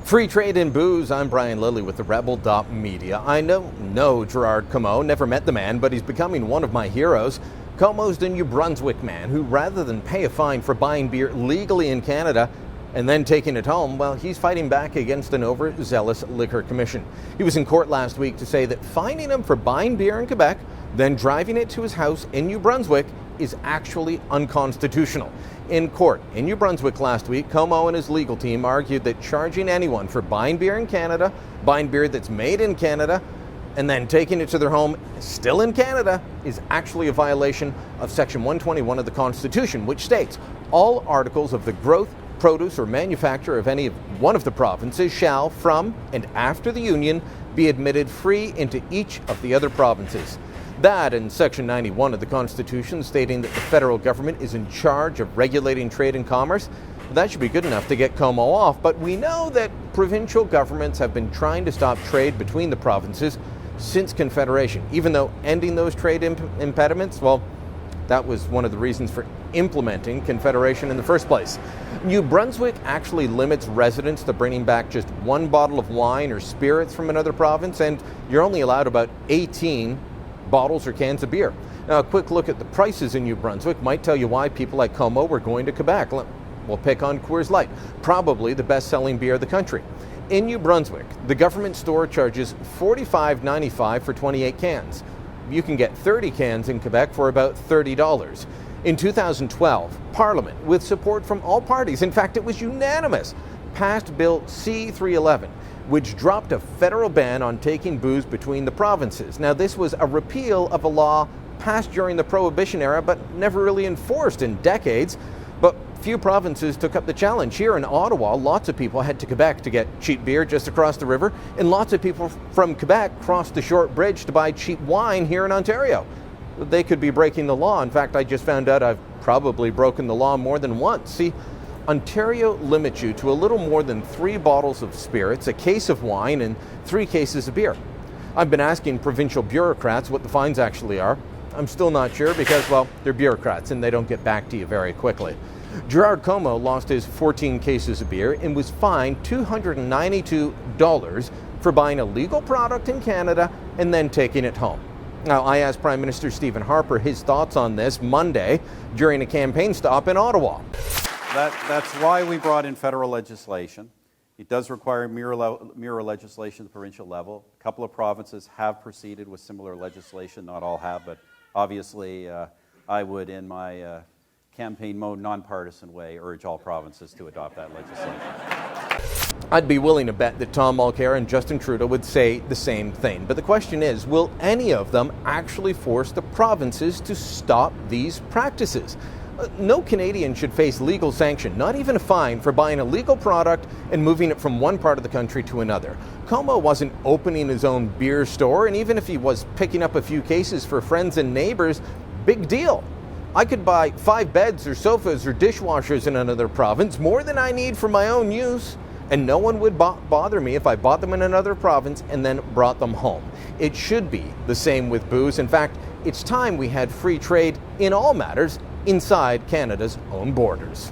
Free trade in booze. I'm Brian Lilley with TheRebel.media. I know Gerard Comeau, never met the man, but he's becoming one of my heroes. Comeau's the New Brunswick man who, rather than pay a fine for buying beer legally in Canada and then taking it home, well, he's fighting back against an overzealous liquor commission. He was in court last week to say that fining him for buying beer in Quebec, then driving it to his house in New Brunswick, is actually unconstitutional. In court in New Brunswick last week, Comeau and his legal team argued that charging anyone for buying beer in Canada, buying beer that's made in Canada, and then taking it to their home still in Canada is actually a violation of Section 121 of the Constitution, which states all articles of the growth, produce, or manufacture of any one of the provinces shall, from and after the Union, be admitted free into each of the other provinces. That and Section 91 of the Constitution stating that the federal government is in charge of regulating trade and commerce. That should be good enough to get Comeau off, but we know that provincial governments have been trying to stop trade between the provinces since Confederation, even though ending those trade impediments, well, that was one of the reasons for implementing Confederation in the first place. New Brunswick actually limits residents to bringing back just one bottle of wine or spirits from another province, and you're only allowed about 18 bottles or cans of beer. Now, a quick look at the prices in New Brunswick might tell you why people like Comeau were going to Quebec. We'll pick on Coors Light, probably the best-selling beer of the country. In New Brunswick, the government store charges $45.95 for 28 cans. You can get 30 cans in Quebec for about $30. In 2012, Parliament, with support from all parties, in fact it was unanimous, passed Bill C-311, which dropped a federal ban on taking booze between the provinces. Now, this was a repeal of a law passed during the Prohibition era, but never really enforced in decades. But few provinces took up the challenge. Here in Ottawa, lots of people head to Quebec to get cheap beer just across the river, and lots of people from Quebec cross the short bridge to buy cheap wine here in Ontario. They could be breaking the law. In fact, I just found out I've probably broken the law more than once. See, Ontario limits you to a little more than 3 bottles of spirits, a case of wine, and 3 cases of beer. I've been asking provincial bureaucrats what the fines actually are. I'm still not sure because, well, they're bureaucrats and they don't get back to you very quickly. Gerard Comeau lost his 14 cases of beer and was fined $292 for buying a legal product in Canada and then taking it home. Now, I asked Prime Minister Stephen Harper his thoughts on this Monday during a campaign stop in Ottawa. That's why we brought in federal legislation. It does require mirror legislation at the provincial level. A couple of provinces have proceeded with similar legislation. Not all have, but obviously I would, in my campaign mode, nonpartisan way, urge all provinces to adopt that legislation. I'd be willing to bet that Tom Mulcair and Justin Trudeau would say the same thing. But the question is, will any of them actually force the provinces to stop these practices? No Canadian should face legal sanction, not even a fine, for buying a legal product and moving it from one part of the country to another. Comeau wasn't opening his own beer store, and even if he was picking up a few cases for friends and neighbors, big deal. I could buy 5 beds or sofas or dishwashers in another province, more than I need for my own use, and no one would bother me if I bought them in another province and then brought them home. It should be the same with booze. In fact, it's time we had free trade in all matters inside Canada's own borders.